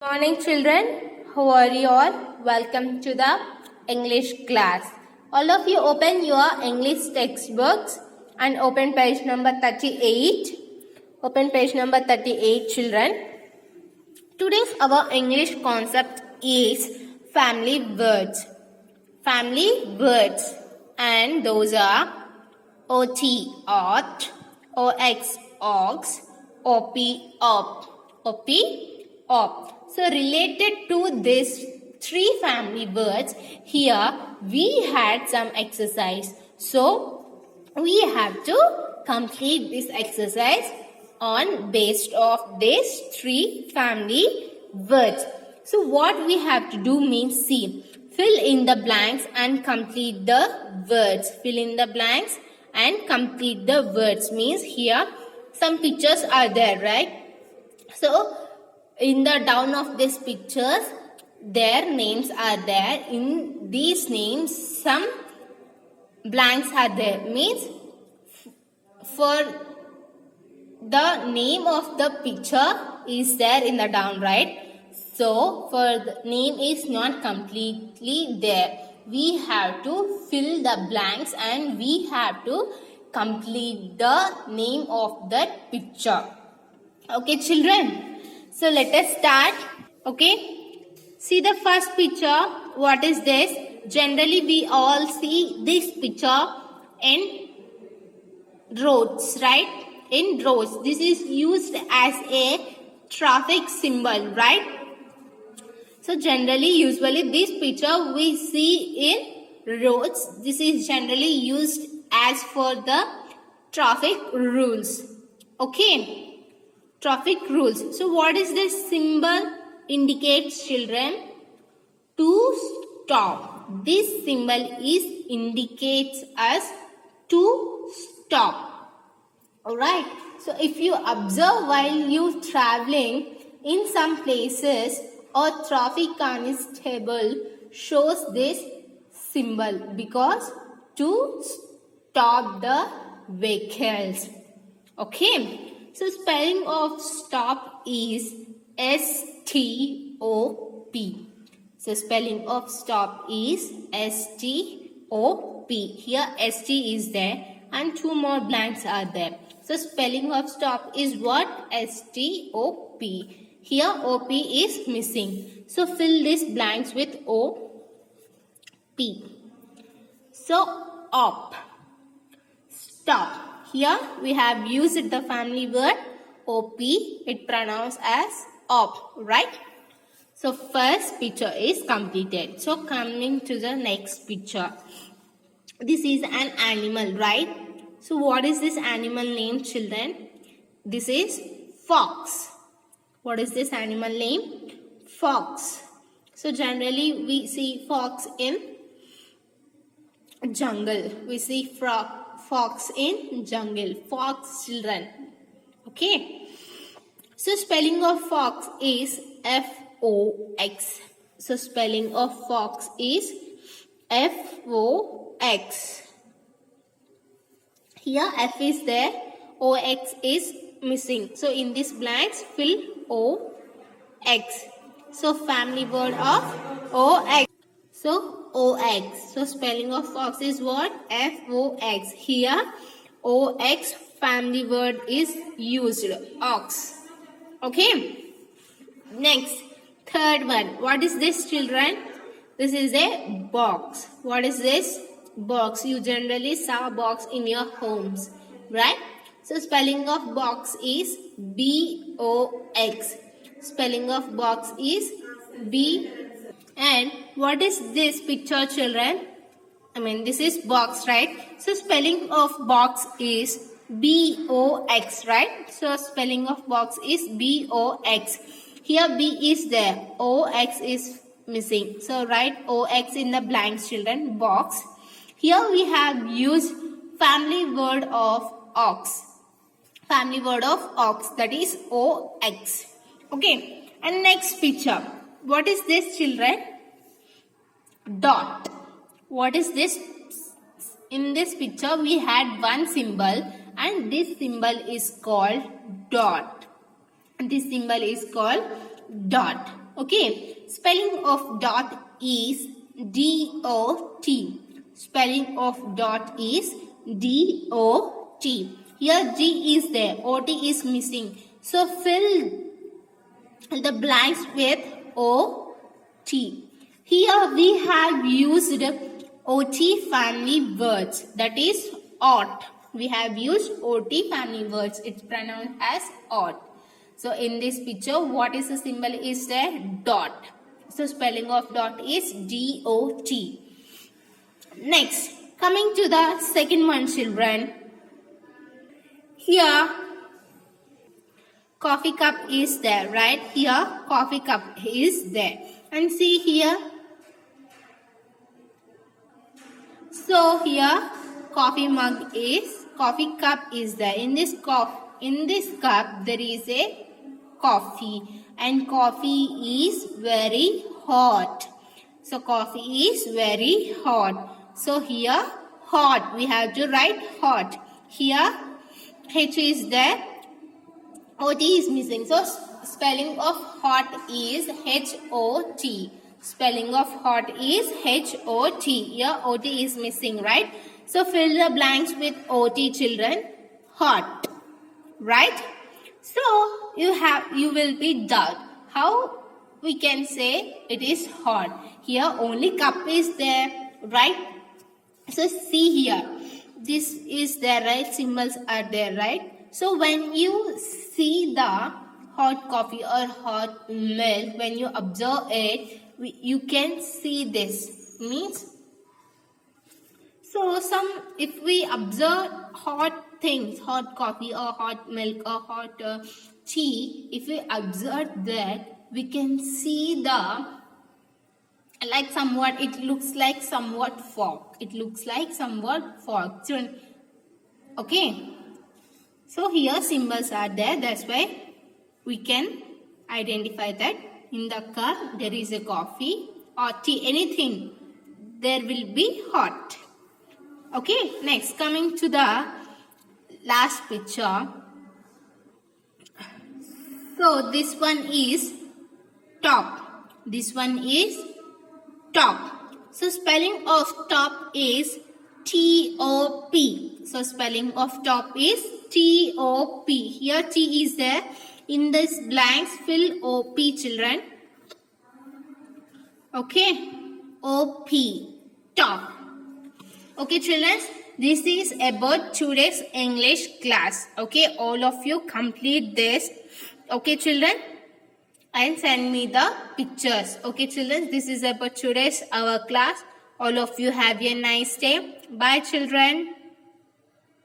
Morning children, how are you all? Welcome to the English class. All of you open your English textbooks and open page number 38. Open page number 38 children. Today's our English concept is family words. Family words, and those are OT, ot, OX, ox, OP, op, OP, op. So related to these three family words, here we had some exercise. So we have to complete this exercise on based of these three family words. So what we have to do means see, fill in the blanks and complete the words. Fill in the blanks and complete the words means here some pictures are there, right? So in the down of these pictures, their names are there. In these names, some blanks are there. Means for the name of the picture is there in the down, right? So for the name is not completely there. We have to fill the blanks and we have to complete the name of that picture. Okay, children. So let us start. Okay. See the first picture. What is this? Generally we all see this picture in roads, right? In roads. This is used as a traffic symbol, right? So generally, usually this picture we see in roads. This is generally used as for the traffic rules. Okay. Traffic rules. So what is this symbol indicates, children? To stop. This symbol is indicates us to stop. Alright. So if you observe while you traveling in some places, a traffic constable shows this symbol because to stop the vehicles. Okay. So spelling of stop is S-T-O-P. So spelling of stop is S-T-O-P. Here S-T is there and two more blanks are there. So spelling of stop is what? S-T-O-P. Here OP is missing. So fill these blanks with O-P. So op. Stop. Here we have used the family word OP. It pronounced as op, right? So first picture is completed. So coming to the next picture. This is an animal, right? So what is this animal name, children? This is fox. What is this animal name? Fox. So generally we see fox in jungle. We see fox in jungle. Fox, children. Okay. So spelling of fox is F-O-X. So spelling of fox is F-O-X. Here F is there. O-X is missing. So in these blanks fill O-X. So family word of O-X. So O-X. So spelling of fox is what? F-O-X. Here O-X family word is used. Ox. Okay. Next. Third one. What is this, children? This is a box. What is this? Box. You generally saw box in your homes. Right? So spelling of box is B-O-X. Spelling of box is B. And what is this picture, children? This is box, right? So spelling of box is B-O-X, right? So spelling of box is B-O-X. Here B is there. O-X is missing. So write O-X in the blanks, children. Box. Here we have used family word of ox. Family word of ox, that is O-X. Okay. And next picture. What is this, children? Dot. What is this? In this picture we had one symbol and this symbol is called dot. This symbol is called dot. Okay, spelling of dot is D-O-T. Spelling of dot is D-O-T. Here G is there, O-T is missing. So fill the blanks with O-T. Here we have used OT family words, that is ought. We have used OT family words. It's pronounced as ought. So in this picture, what is the symbol is there? Dot. So spelling of dot is D-O-T. Next, coming to the second one, children. Here, coffee cup is there, right? Here, coffee cup is there. And see here. So here, coffee cup is there. In this cup, there is a coffee, and coffee is very hot. So coffee is very hot. So here hot, we have to write hot. Here H is there, OT is missing. So spelling of hot is H-O-T. Spelling of hot is H-O-T. Here OT is missing, right? So fill the blanks with OT, children. Hot, right? So you will be doubt how we can say it is hot. Here only cup is there, right? So see here, this is there, right? Symbols are there, right? So when you see the hot coffee or hot milk, when you observe it, you can see this. Means, so if we observe hot things, hot coffee or hot milk or hot tea, if we observe that, we can see it looks like somewhat fog. It looks like somewhat fog. Okay. So here symbols are there. That's why we can identify that in the cup there is a coffee or tea, anything. There will be hot. Okay. Next, coming to the last picture. So this one is top. This one is top. So spelling of top is T-O-P. So spelling of top is T-O-P. Here T is there. In this blanks fill O-P, children. Okay. O-P. Top. Okay, children. This is about today's English class. Okay. All of you complete this. Okay, children. And send me the pictures. Okay, children. This is about today's our class. All of you have a nice day. Bye, children.